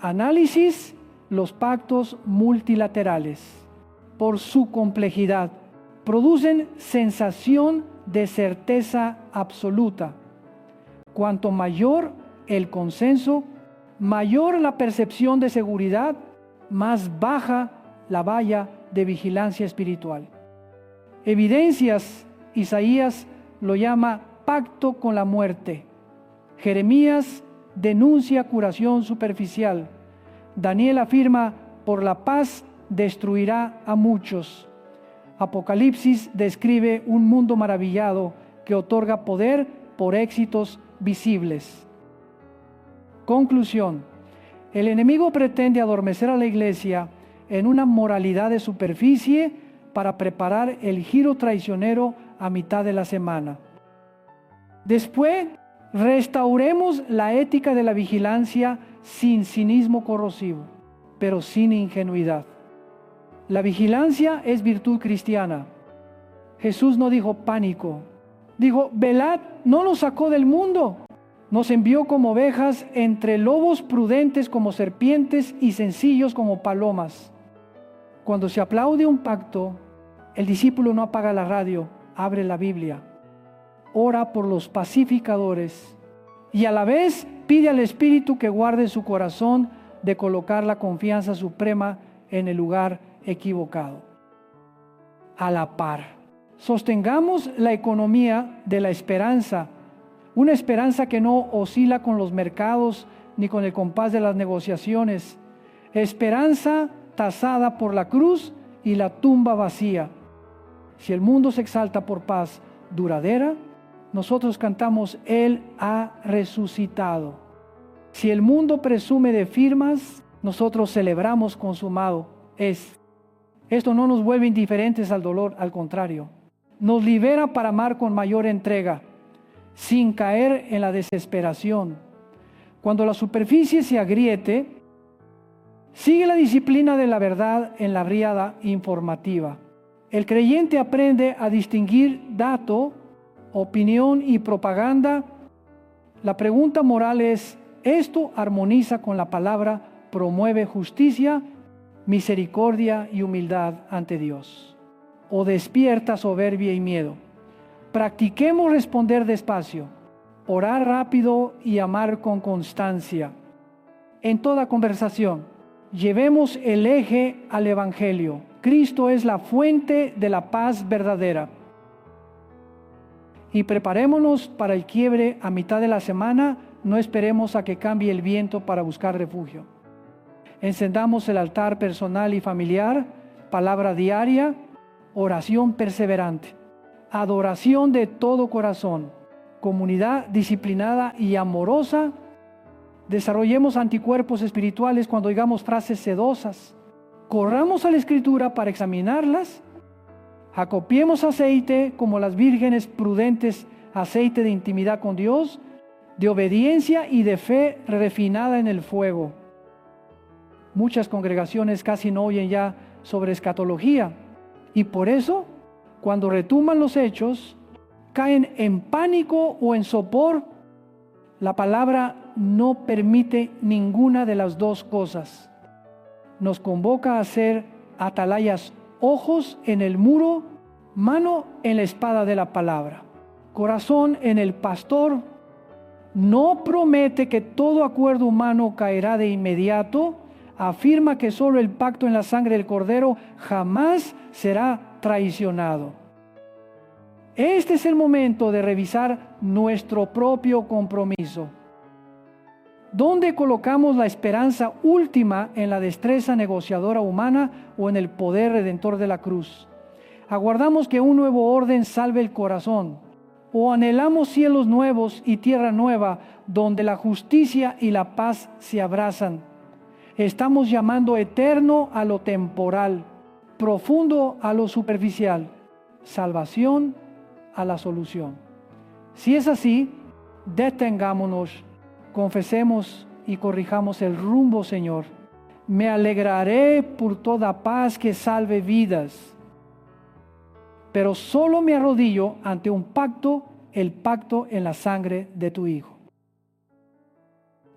Análisis: los pactos multilaterales, por su complejidad, producen sensación de certeza absoluta. Cuanto mayor el consenso, mayor la percepción de seguridad, más baja la valla de vigilancia espiritual. Evidencias, Isaías lo llama pacto con la muerte. Jeremías denuncia curación superficial. Daniel afirma, por la paz destruirá a muchos. Apocalipsis describe un mundo maravillado que otorga poder por éxitos visibles. Conclusión: el enemigo pretende adormecer a la iglesia en una moralidad de superficie para preparar el giro traicionero a mitad de la semana. Después, restauremos la ética de la vigilancia sin cinismo corrosivo, pero sin ingenuidad. La vigilancia es virtud cristiana. Jesús no dijo pánico, dijo: velad, no nos sacó del mundo. Nos envió como ovejas entre lobos, prudentes como serpientes y sencillos como palomas. Cuando se aplaude un pacto, el discípulo no apaga la radio, abre la Biblia, ora por los pacificadores y a la vez pide al Espíritu que guarde su corazón de colocar la confianza suprema en el lugar equivocado. A la par, sostengamos la economía de la esperanza, una esperanza que no oscila con los mercados ni con el compás de las negociaciones, esperanza tasada por la cruz y la tumba vacía. Si el mundo se exalta por paz duradera, nosotros cantamos: Él ha resucitado. Si el mundo presume de firmas, nosotros celebramos consumado es. Esto no nos vuelve indiferentes al dolor, al contrario, nos libera para amar con mayor entrega, sin caer en la desesperación. Cuando la superficie se agriete, sigue la disciplina de la verdad en la riada informativa. El creyente aprende a distinguir dato, opinión y propaganda. La pregunta moral es: ¿esto armoniza con la palabra, promueve justicia, misericordia y humildad ante Dios, o despierta soberbia y miedo? Practiquemos responder despacio, orar rápido y amar con constancia. En toda conversación, llevemos el eje al Evangelio. Cristo es la fuente de la paz verdadera. Y preparémonos para el quiebre a mitad de la semana. No esperemos a que cambie el viento para buscar refugio. Encendamos el altar personal y familiar, palabra diaria, oración perseverante, adoración de todo corazón, comunidad disciplinada y amorosa. Desarrollemos anticuerpos espirituales cuando oigamos frases sedosas. Corramos a la Escritura para examinarlas. Acopiemos aceite como las vírgenes prudentes, aceite de intimidad con Dios, de obediencia y de fe refinada en el fuego. Muchas congregaciones casi no oyen ya sobre escatología, y por eso, cuando retumban los hechos, caen en pánico o en sopor. La palabra no permite ninguna de las dos cosas. Nos convoca a ser atalayas, ojos en el muro, mano en la espada de la palabra, corazón en el pastor. No promete que todo acuerdo humano caerá de inmediato. Afirma que solo el pacto en la sangre del Cordero jamás será traicionado. Este es el momento de revisar nuestro propio compromiso. ¿Dónde colocamos la esperanza última, en la destreza negociadora humana o en el poder redentor de la cruz? ¿Aguardamos que un nuevo orden salve el corazón? ¿O anhelamos cielos nuevos y tierra nueva donde la justicia y la paz se abrazan? Estamos llamando eterno a lo temporal, profundo a lo superficial, salvación a la solución. Si es así, detengámonos, confesemos y corrijamos el rumbo, Señor. Me alegraré por toda paz que salve vidas, pero solo me arrodillo ante un pacto, el pacto en la sangre de tu Hijo.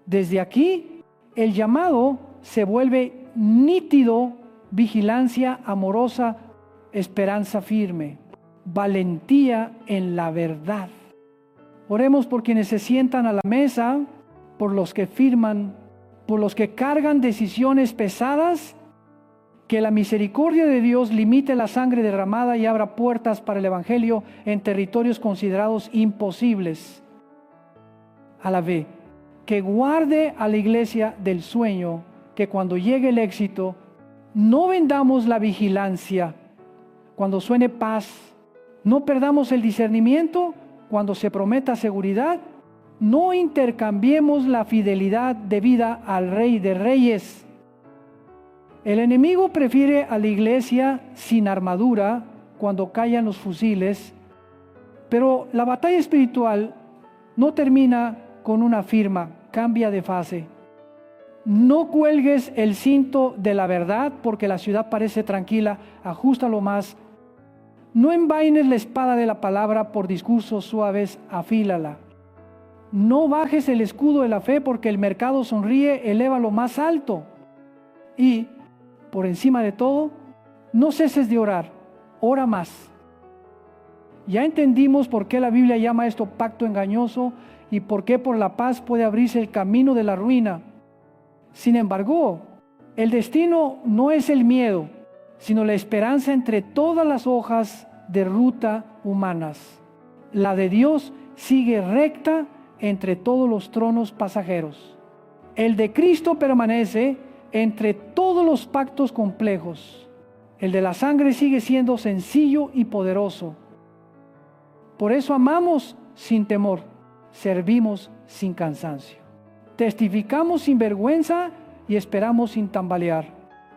Desde aquí, el llamado se vuelve nítido: vigilancia amorosa esperanza firme, valentía en la verdad. Oremos por quienes se sientan a la mesa, por los que firman, por los que cargan decisiones pesadas. Que la misericordia de Dios limite la sangre derramada y abra puertas para el Evangelio en territorios considerados imposibles. A la vez, que guarde a la iglesia del sueño, que cuando llegue el éxito, no vendamos la vigilancia. Cuando suene paz, no perdamos el discernimiento. Cuando se prometa seguridad, no intercambiemos la fidelidad debida al Rey de Reyes. El enemigo prefiere a la iglesia sin armadura cuando callan los fusiles, pero la batalla espiritual no termina con una firma, cambia de fase. No cuelgues el cinto de la verdad porque la ciudad parece tranquila, ajústalo más. No envaines la espada de la palabra por discursos suaves, afílala. No bajes el escudo de la fe porque el mercado sonríe, elévalo más alto. Y, por encima de todo, no ceses de orar, ora más. Ya entendimos por qué la Biblia llama esto pacto engañoso y por qué por la paz puede abrirse el camino de la ruina. Sin embargo, el destino no es el miedo, sino la esperanza entre todas las hojas de ruta humanas. La de Dios sigue recta entre todos los tronos pasajeros. El de Cristo permanece entre todos los pactos complejos. El de la sangre sigue siendo sencillo y poderoso. Por eso amamos sin temor, servimos sin cansancio, testificamos sin vergüenza y esperamos sin tambalear,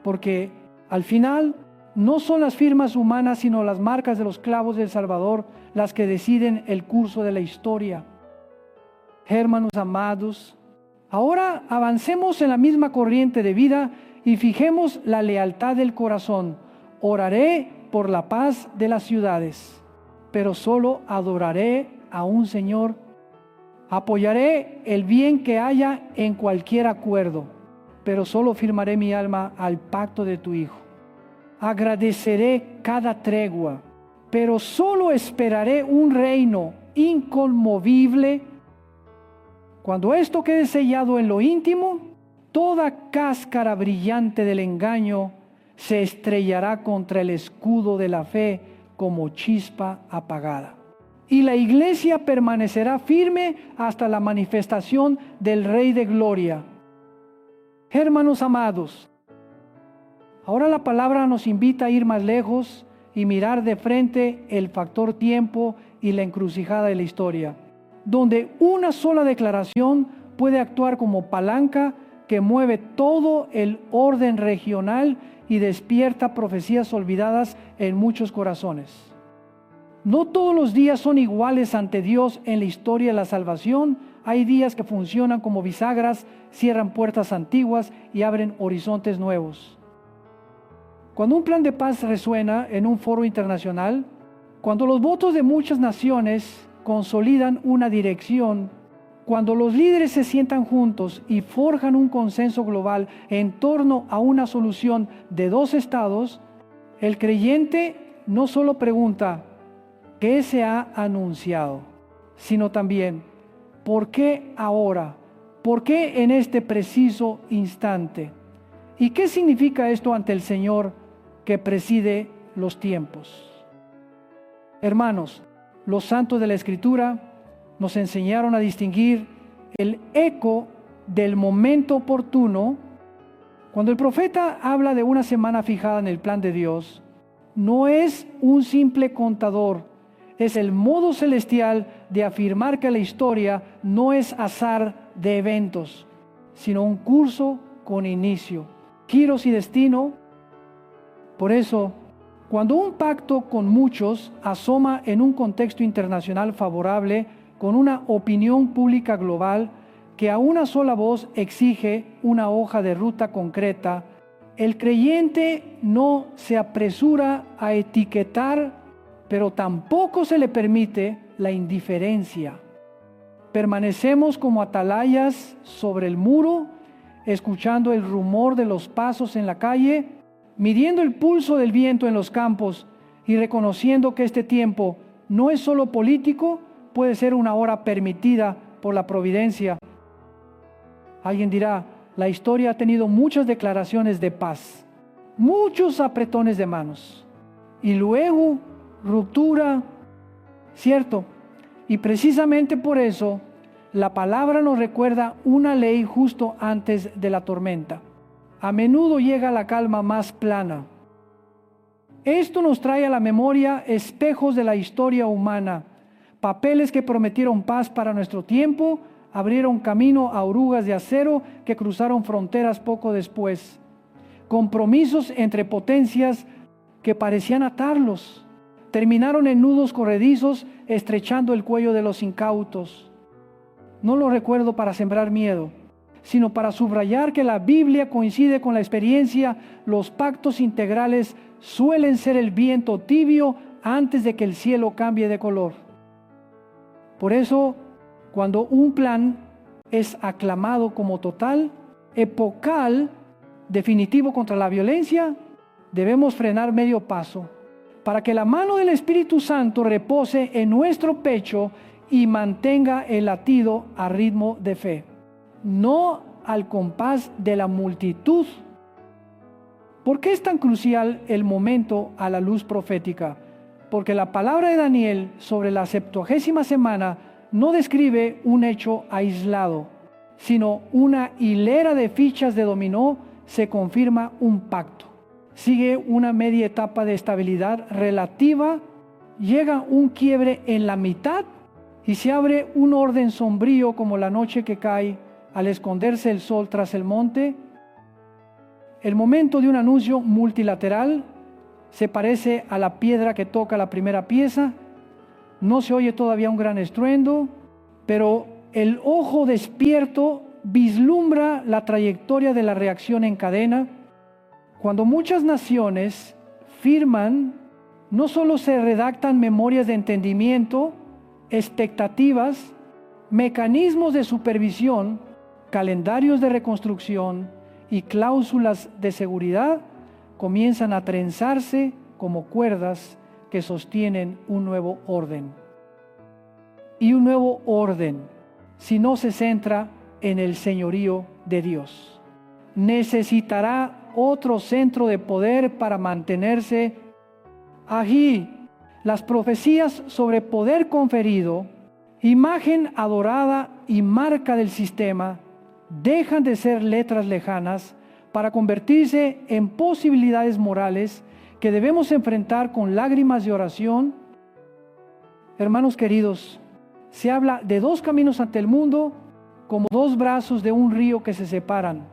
porque al final no son las firmas humanas sino las marcas de los clavos del Salvador las que deciden el curso de la historia. Hermanos amados, ahora avancemos en la misma corriente de vida y fijemos la lealtad del corazón. Oraré por la paz de las ciudades, pero solo adoraré a un Señor. Apoyaré el bien que haya en cualquier acuerdo, pero solo firmaré mi alma al pacto de tu Hijo. Agradeceré cada tregua, pero solo esperaré un reino inconmovible. Cuando esto quede sellado en lo íntimo, toda cáscara brillante del engaño se estrellará contra el escudo de la fe como chispa apagada. Y la iglesia permanecerá firme hasta la manifestación del Rey de Gloria. Hermanos amados, ahora la palabra nos invita a ir más lejos y mirar de frente el factor tiempo y la encrucijada de la historia, donde una sola declaración puede actuar como palanca que mueve todo el orden regional y despierta profecías olvidadas en muchos corazones. No todos los días son iguales ante Dios en la historia de la salvación. Hay días que funcionan como bisagras, cierran puertas antiguas y abren horizontes nuevos. Cuando un plan de paz resuena en un foro internacional, cuando los votos de muchas naciones consolidan una dirección, cuando los líderes se sientan juntos y forjan un consenso global en torno a una solución de dos estados, el creyente no solo pregunta ¿qué se ha anunciado?, sino también ¿por qué ahora? ¿Por qué en este preciso instante? ¿Y qué significa esto ante el Señor que preside los tiempos? Hermanos, los santos de la Escritura nos enseñaron a distinguir el eco del momento oportuno. Cuando el profeta habla de una semana fijada en el plan de Dios, no es un simple contador, es el modo celestial de afirmar que la historia no es azar de eventos, sino un curso con inicio, giros y destino. Por eso, cuando un pacto con muchos asoma en un contexto internacional favorable, con una opinión pública global que a una sola voz exige una hoja de ruta concreta, el creyente no se apresura a etiquetar, pero tampoco se le permite la indiferencia. Permanecemos como atalayas sobre el muro, escuchando el rumor de los pasos en la calle, midiendo el pulso del viento en los campos y reconociendo que este tiempo no es solo político, puede ser una hora permitida por la providencia. Alguien dirá, la historia ha tenido muchas declaraciones de paz, muchos apretones de manos, y luego ruptura, ¿cierto? Y precisamente por eso, la palabra nos recuerda una ley justo antes de la tormenta. A menudo llega la calma más plana. Esto nos trae a la memoria espejos de la historia humana, papeles que prometieron paz para nuestro tiempo, abrieron camino a orugas de acero que cruzaron fronteras poco después. Compromisos entre potencias que parecían atarlos, terminaron en nudos corredizos estrechando el cuello de los incautos. No lo recuerdo para sembrar miedo, sino para subrayar que la Biblia coincide con la experiencia. Los pactos integrales suelen ser el viento tibio antes de que el cielo cambie de color. Por eso, cuando un plan es aclamado como total, epocal, definitivo contra la violencia, debemos frenar medio paso para que la mano del Espíritu Santo repose en nuestro pecho y mantenga el latido a ritmo de fe, no al compás de la multitud. ¿Por qué es tan crucial el momento a la luz profética? Porque la palabra de Daniel sobre la 70ª semana no describe un hecho aislado, sino una hilera de fichas de dominó. Se confirma un pacto. Sigue una media etapa de estabilidad relativa, llega un quiebre en la mitad y se abre un orden sombrío como la noche que cae al esconderse el sol tras el monte. El momento de un anuncio multilateral se parece a la piedra que toca la primera pieza. No se oye todavía un gran estruendo, pero el ojo despierto vislumbra la trayectoria de la reacción en cadena. Cuando muchas naciones firman, no solo se redactan memorias de entendimiento, expectativas, mecanismos de supervisión, calendarios de reconstrucción y cláusulas de seguridad, comienzan a trenzarse como cuerdas que sostienen un nuevo orden. Y un nuevo orden, si no se centra en el señorío de Dios, necesitará otro centro de poder para mantenerse allí. Las profecías sobre poder conferido, imagen adorada y marca del sistema, dejan de ser letras lejanas para convertirse en posibilidades morales que debemos enfrentar con lágrimas de oración. Hermanos queridos, se habla de dos caminos ante el mundo como dos brazos de un río que se separan,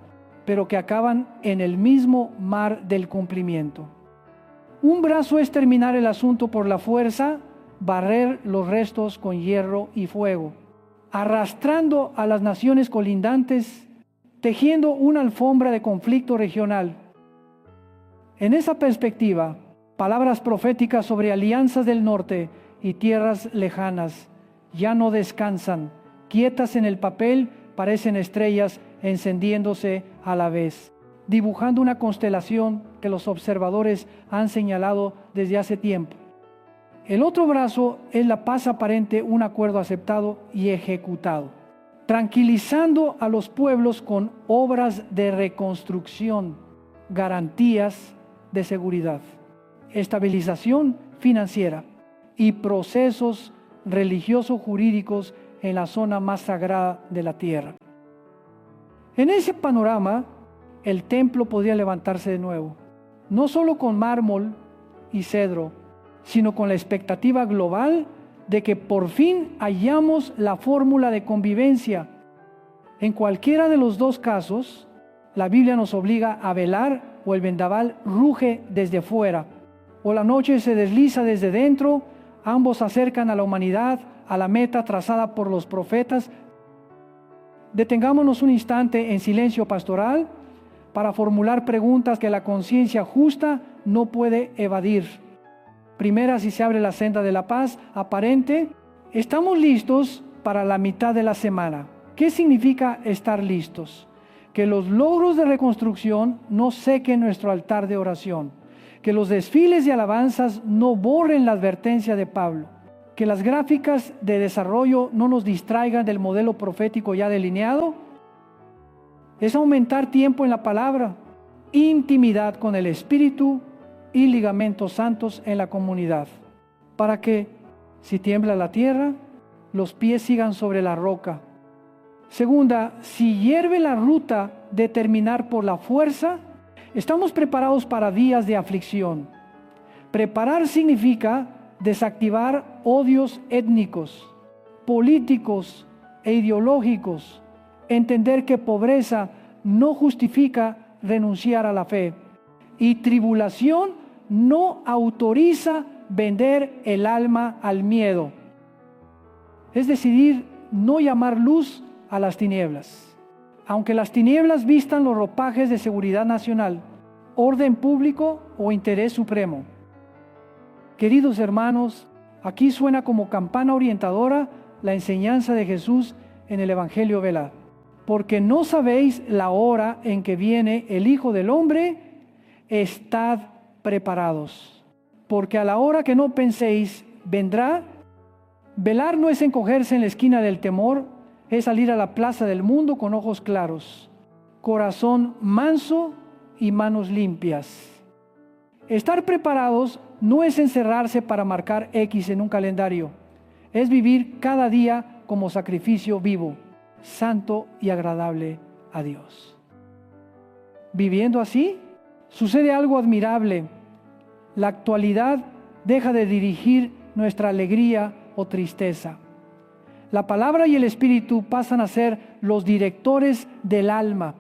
pero que acaban en el mismo mar del cumplimiento. Un brazo es terminar el asunto por la fuerza, barrer los restos con hierro y fuego, arrastrando a las naciones colindantes, tejiendo una alfombra de conflicto regional. En esa perspectiva, palabras proféticas sobre alianzas del norte y tierras lejanas ya no descansan, quietas en el papel, parecen estrellas encendiéndose a la vez, dibujando una constelación que los observadores han señalado desde hace tiempo. El otro brazo es la paz aparente, un acuerdo aceptado y ejecutado, tranquilizando a los pueblos con obras de reconstrucción, garantías de seguridad, estabilización financiera y procesos religioso-jurídicos en la zona más sagrada de la tierra. En ese panorama, el templo podría levantarse de nuevo, no solo con mármol y cedro, sino con la expectativa global de que por fin hallamos la fórmula de convivencia. En cualquiera de los dos casos, la Biblia nos obliga a velar, o el vendaval ruge desde fuera, o la noche se desliza desde dentro. Ambos acercan a la humanidad a la meta trazada por los profetas. Detengámonos un instante en silencio pastoral para formular preguntas que la conciencia justa no puede evadir. Primera, si se abre la senda de la paz aparente, estamos listos para la mitad de la semana. ¿Qué significa estar listos? Que los logros de reconstrucción no sequen nuestro altar de oración, Que los desfiles de alabanzas no borren la advertencia de Pablo. Que las gráficas de desarrollo no nos distraigan del modelo profético ya delineado. Es aumentar tiempo en la palabra, intimidad con el Espíritu y ligamentos santos en la comunidad, para que, si tiembla la tierra, los pies sigan sobre la roca. Segunda, si hierve la ruta de terminar por la fuerza, estamos preparados para días de aflicción. Preparar significa desactivar odios étnicos, políticos e ideológicos. Entender que pobreza no justifica renunciar a la fe. Y tribulación no autoriza vender el alma al miedo. Es decidir no llamar luz a las tinieblas. Aunque las tinieblas vistan los ropajes de seguridad nacional, orden público o interés supremo. Queridos hermanos, aquí suena como campana orientadora la enseñanza de Jesús en el Evangelio velado. Porque no sabéis la hora en que viene el Hijo del Hombre, estad preparados. Porque a la hora que no penséis, vendrá. Velar no es encogerse en la esquina del temor, es salir a la plaza del mundo con ojos claros, corazón manso y manos limpias. Estar preparados no es encerrarse para marcar X en un calendario, es vivir cada día como sacrificio vivo, santo y agradable a Dios. Viviendo así, sucede algo admirable. La actualidad deja de dirigir nuestra alegría o tristeza. La palabra y el Espíritu pasan a ser los directores del alma.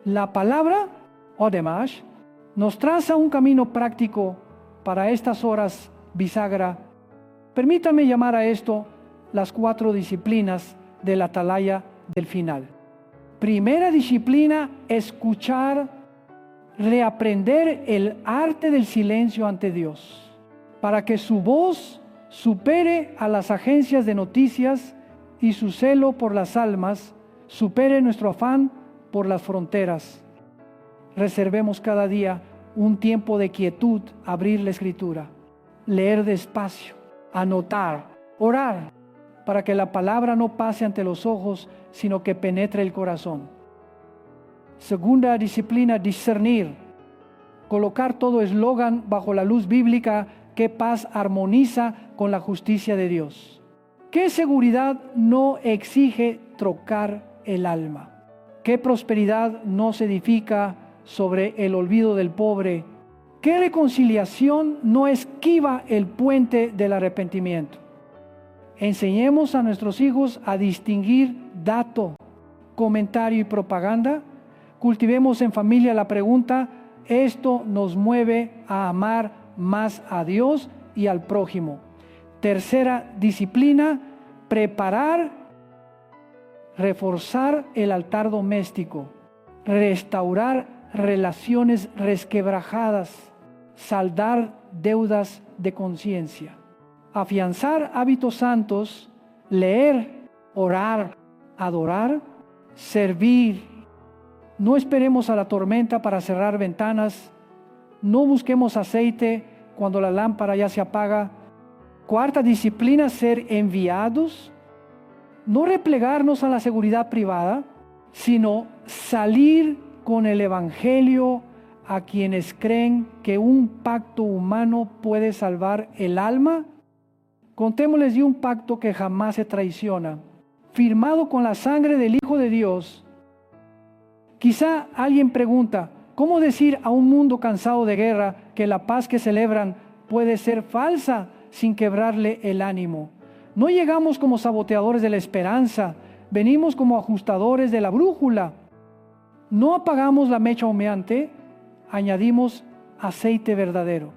La palabra, además, nos traza un camino práctico para estas horas bisagra. Permítame llamar a esto las 4 disciplinas de la atalaya del final. Primera disciplina, escuchar, reaprender el arte del silencio ante Dios, para que su voz supere a las agencias de noticias y su celo por las almas supere nuestro afán por las fronteras. Reservemos cada día un tiempo de quietud, abrir la Escritura, leer despacio, anotar, orar, para que la palabra no pase ante los ojos, sino que penetre el corazón. Segunda disciplina, discernir, colocar todo eslogan bajo la luz bíblica. ¿Qué paz armoniza con la justicia de Dios? ¿Qué seguridad no exige trocar el alma? ¿Qué prosperidad no se edifica sobre el olvido del pobre? ¿Qué reconciliación no esquiva el puente del arrepentimiento? Enseñemos a nuestros hijos a distinguir dato, comentario y propaganda. Cultivemos en familia la pregunta: ¿esto nos mueve a amar más a Dios y al prójimo? Tercera disciplina, preparar, reforzar el altar doméstico, restaurar relaciones resquebrajadas, saldar deudas de conciencia, afianzar hábitos santos, leer, orar, adorar, servir. No esperemos a la tormenta para cerrar ventanas. No busquemos aceite cuando la lámpara ya se apaga. Cuarta disciplina, ser enviados. No replegarnos a la seguridad privada, sino salir con el Evangelio a quienes creen que un pacto humano puede salvar el alma. Contémosles de un pacto que jamás se traiciona, firmado con la sangre del Hijo de Dios. Quizá alguien pregunta: ¿cómo decir a un mundo cansado de guerra que la paz que celebran puede ser falsa sin quebrarle el ánimo? No llegamos como saboteadores de la esperanza, venimos como ajustadores de la brújula. No apagamos la mecha humeante, añadimos aceite verdadero.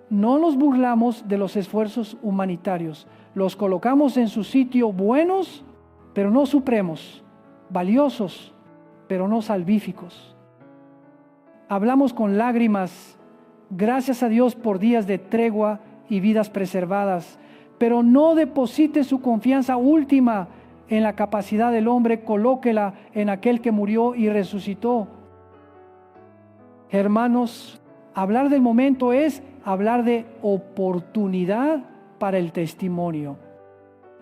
No nos burlamos de los esfuerzos humanitarios, los colocamos en su sitio buenos, pero no supremos, valiosos, pero no salvíficos. Hablamos con lágrimas, gracias a Dios por días de tregua y vidas preservadas, pero no deposite su confianza última en la capacidad del hombre, colóquela en aquel que murió y resucitó. Hermanos, Hablar del momento es hablar de oportunidad para el testimonio.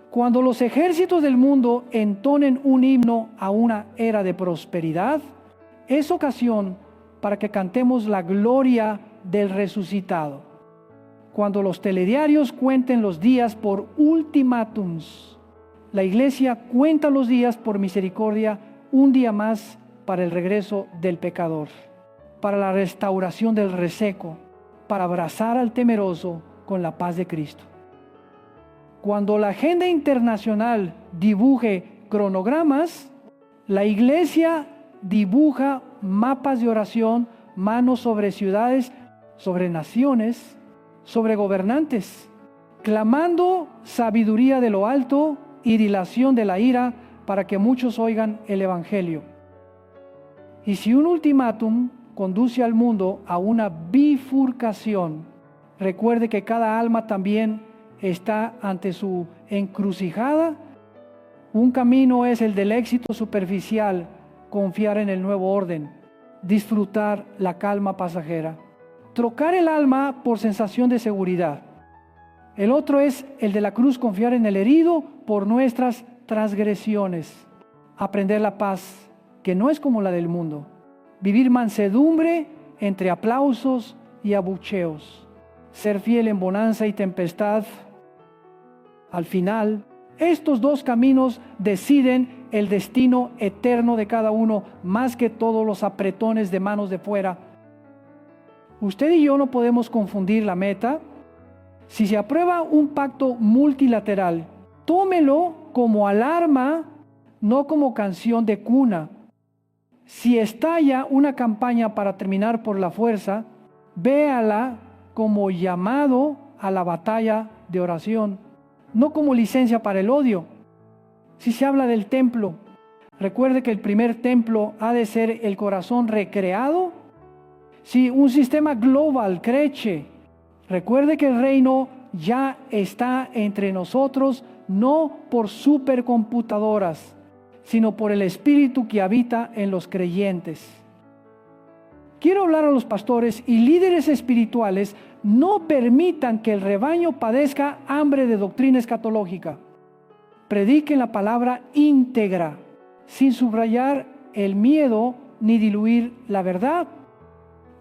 Cuando los ejércitos del mundo entonen un himno a una era de prosperidad, es ocasión para que cantemos la gloria del resucitado. Cuando los telediarios cuenten los días por ultimátums, la iglesia cuenta los días por misericordia, un día más para el regreso del pecador, para la restauración del reseco, para abrazar al temeroso con la paz de Cristo. Cuando la agenda internacional dibuje cronogramas, la iglesia dibuja mapas de oración, manos sobre ciudades, sobre naciones, sobre gobernantes, clamando sabiduría de lo alto y dilación de la ira para que muchos oigan el Evangelio. Y si un ultimátum conduce al mundo a una bifurcación, recuerde que cada alma también está ante su encrucijada. Un camino es el del éxito superficial, confiar en el nuevo orden, disfrutar la calma pasajera, trocar el alma por sensación de seguridad. El otro es el de la cruz, confiar en el herido por nuestras transgresiones, aprender la paz, que no es como la del mundo, vivir mansedumbre entre aplausos y abucheos, ser fiel en bonanza y tempestad. Al final, estos dos caminos deciden el destino eterno de cada uno, más que todos los apretones de manos de fuera. Usted y yo no podemos confundir la meta. Si se aprueba un pacto multilateral, tómelo como alarma, no como canción de cuna. Si estalla una campaña para terminar por la fuerza, véala como llamado a la batalla de oración, no como licencia para el odio. Si se habla del templo, recuerde que el primer templo ha de ser el corazón recreado. Si un sistema global crece, recuerde que el reino ya está entre nosotros, no por supercomputadoras, sino por el Espíritu que habita en los creyentes. Quiero hablar a los pastores y líderes espirituales: no permitan que el rebaño padezca hambre de doctrina escatológica. Prediquen la palabra íntegra, sin subrayar el miedo ni diluir la verdad.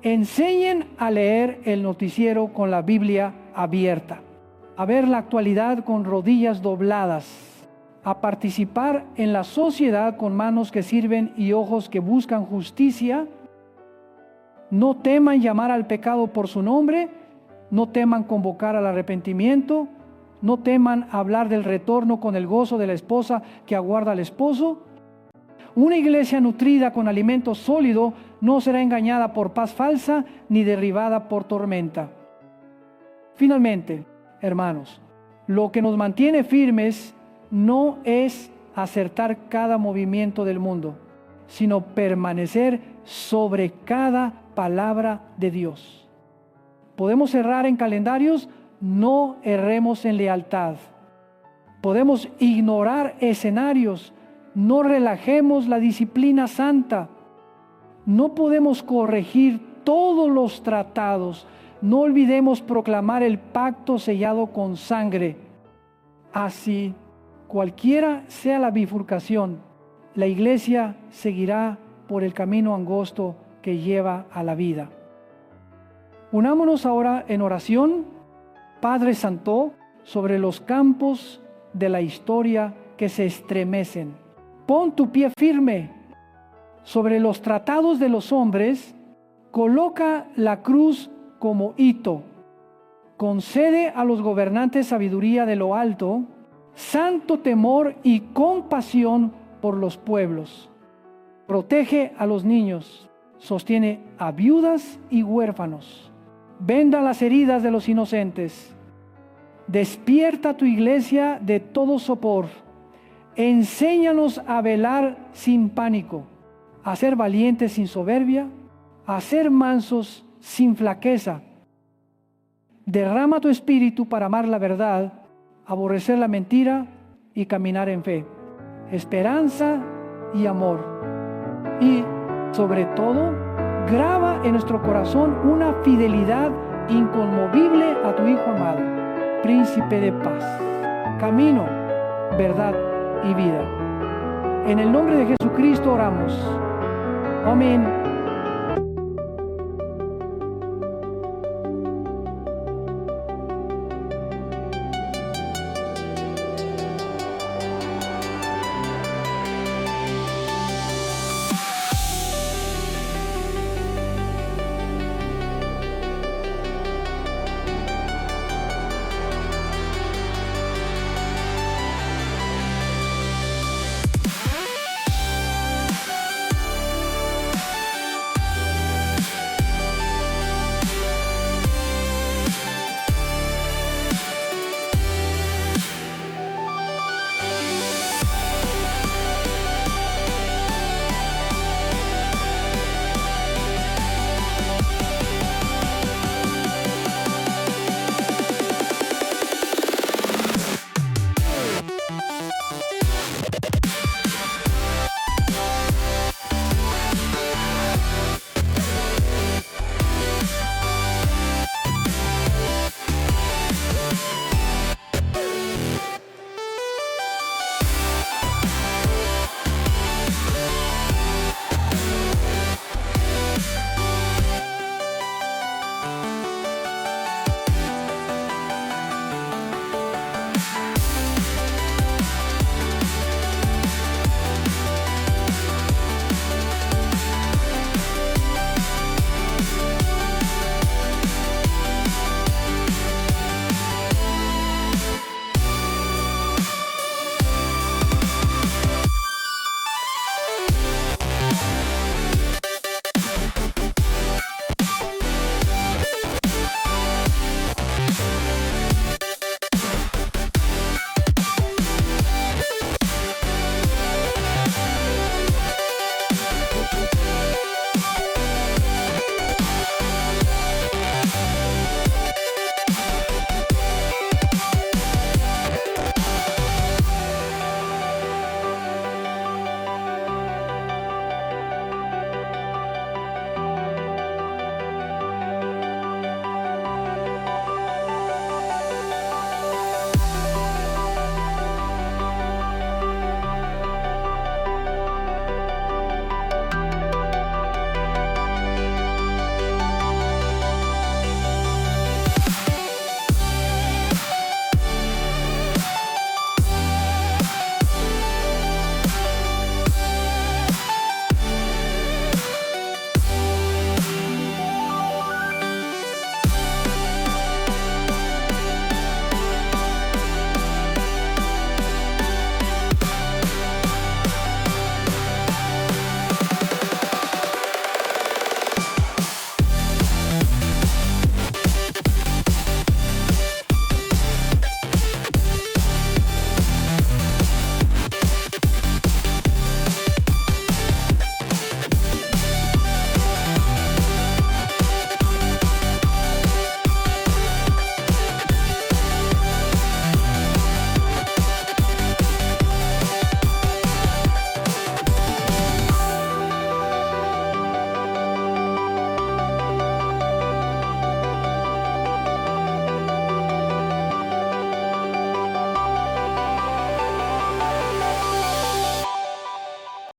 Enseñen a leer el noticiero con la Biblia abierta, a ver la actualidad con rodillas dobladas, a participar en la sociedad con manos que sirven y ojos que buscan justicia. No teman llamar al pecado por su nombre, no teman convocar al arrepentimiento, no teman hablar del retorno con el gozo de la esposa que aguarda al esposo. Una iglesia nutrida con alimento sólido no será engañada por paz falsa ni derribada por tormenta. Finalmente, hermanos, lo que nos mantiene firmes no es acertar cada movimiento del mundo, sino permanecer sobre cada palabra de Dios. Podemos errar en calendarios, no erremos en lealtad. Podemos ignorar escenarios, no relajemos la disciplina santa. No podemos corregir todos los tratados, no olvidemos proclamar el pacto sellado con sangre. Así, cualquiera sea la bifurcación, la iglesia seguirá por el camino angosto que lleva a la vida. Unámonos ahora en oración. Padre Santo, sobre los campos de la historia que se estremecen, pon tu pie firme. Sobre los tratados de los hombres, coloca la cruz como hito. Concede a los gobernantes sabiduría de lo alto, santo temor y compasión por los pueblos. Protege a los niños, sostiene a viudas y huérfanos. Venda las heridas de los inocentes. Despierta tu iglesia de todo sopor. Enséñanos a velar sin pánico, a ser valientes sin soberbia, a ser mansos sin flaqueza. Derrama tu espíritu para amar la verdad, aborrecer la mentira y caminar en fe, esperanza y amor. Y, sobre todo, Graba en nuestro corazón una fidelidad inconmovible a tu Hijo amado, Príncipe de paz, camino, verdad y vida. En el nombre de Jesucristo oramos. Amén.